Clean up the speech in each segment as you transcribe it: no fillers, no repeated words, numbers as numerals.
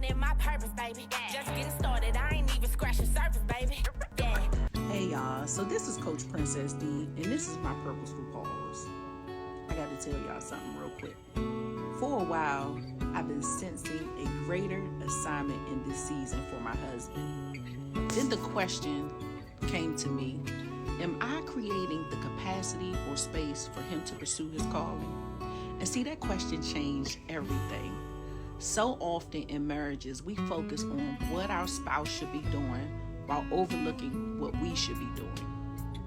in my purpose, baby. Just getting started, I ain't even scratching surface, baby. Yeah. Hey y'all, so this is Coach Princess D, and this is my Purposeful Pause. I gotta tell y'all something real quick. For a while, I've been sensing a greater assignment in this season for my husband. Then the question came to me, am I creating the capacity or space for him to pursue his calling? And see, that question changed everything. So often in marriages, we focus on what our spouse should be doing while overlooking what we should be doing.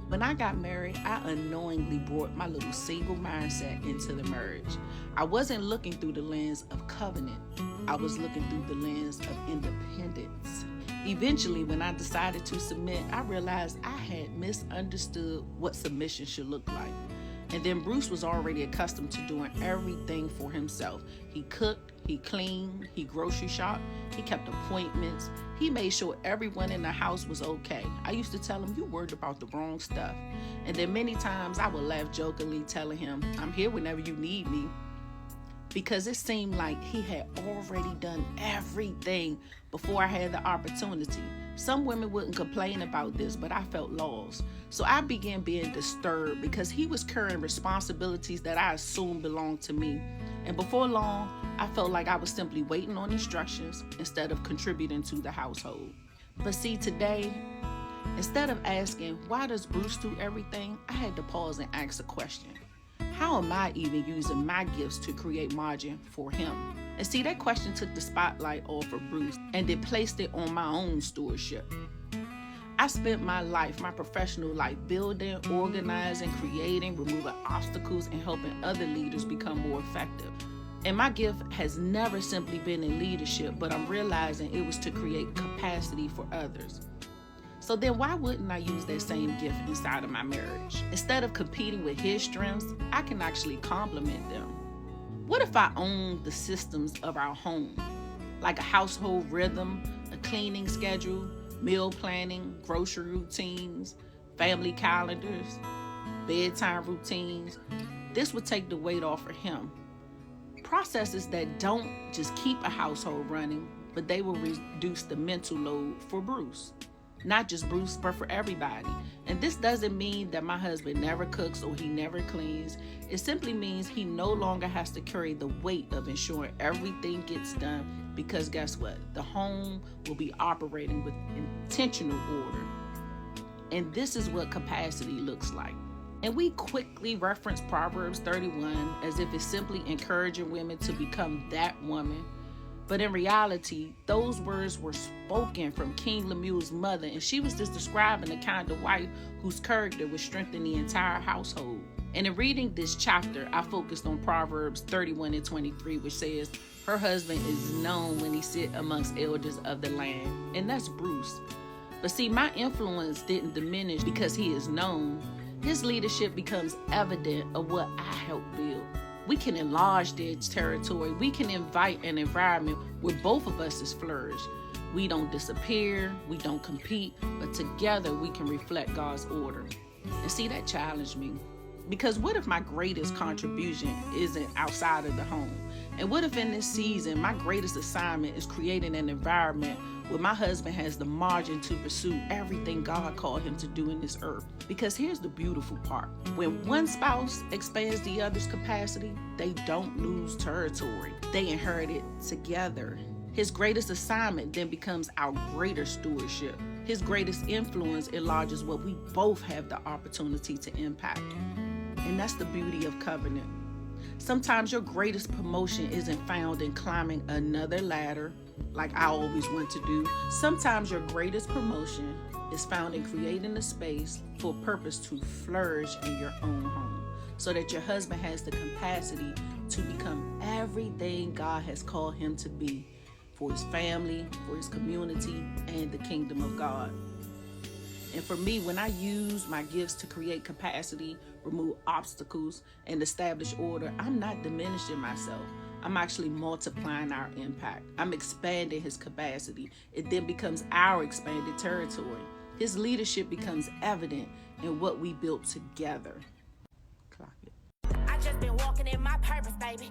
When I got married, I unknowingly brought my little single mindset into the marriage. I wasn't looking through the lens of covenant. I was looking through the lens of independence. Eventually, when I decided to submit, I realized I had misunderstood what submission should look like. And then Bruce was already accustomed to doing everything for himself. He cooked, he cleaned, he grocery shopped, he kept appointments. He made sure everyone in the house was okay. I used to tell him, you worried about the wrong stuff. And then many times I would laugh jokingly telling him, I'm here whenever you need me. Because it seemed like he had already done everything before I had the opportunity. Some women wouldn't complain about this, but I felt lost. So I began being disturbed because he was carrying responsibilities that I assumed belonged to me. And before long, I felt like I was simply waiting on instructions instead of contributing to the household. But see, today, instead of asking, why does Bruce do everything? I had to pause and ask a question. How am I even using my gifts to create margin for him? And see, that question took the spotlight off of Bruce and it placed it on my own stewardship. I spent my life, my professional life, building, organizing, creating, removing obstacles, and helping other leaders become more effective. And my gift has never simply been in leadership, but I'm realizing it was to create capacity for others. So then why wouldn't I use that same gift inside of my marriage? Instead of competing with his strengths, I can actually complement them. What if I owned the systems of our home? Like a household rhythm, a cleaning schedule, meal planning, grocery routines, family calendars, bedtime routines. This would take the weight off of him. Processes that don't just keep a household running, but they will reduce the mental load for Bruce. Not just Bruce, but for everybody. And this doesn't mean that my husband never cooks or he never cleans. It simply means he no longer has to carry the weight of ensuring everything gets done, because guess what? The home will be operating with intentional order. And this is what capacity looks like. And we quickly reference Proverbs 31 as if it's simply encouraging women to become that woman. But in reality, those words were spoken from King Lemuel's mother, and she was just describing the kind of wife whose character would strengthen the entire household. And in reading this chapter, I focused on Proverbs 31 and 23, which says, her husband is known when he sit amongst elders of the land. And that's Bruce. But see, my influence didn't diminish because he is known. His leadership becomes evident of what I helped build. We can enlarge their territory. We can invite an environment where both of us is flourish. We don't disappear, we don't compete, but together we can reflect God's order. And see, that challenged me. Because what if my greatest contribution isn't outside of the home? And what if in this season, my greatest assignment is creating an environment where my husband has the margin to pursue everything God called him to do in this earth? Because here's the beautiful part. When one spouse expands the other's capacity, they don't lose territory. They inherit it together. His greatest assignment then becomes our greater stewardship. His greatest influence enlarges what we both have the opportunity to impact. And that's the beauty of covenant. Sometimes your greatest promotion isn't found in climbing another ladder, like I always want to do. Sometimes your greatest promotion is found in creating a space for a purpose to flourish in your own home, so that your husband has the capacity to become everything God has called him to be for his family, for his community, and the kingdom of God. And for me, when I use my gifts to create capacity, remove obstacles, and establish order, I'm not diminishing myself. I'm actually multiplying our impact. I'm expanding his capacity. It then becomes our expanded territory. His leadership becomes evident in what we built together. Clock it. I just been walking in my purpose, baby.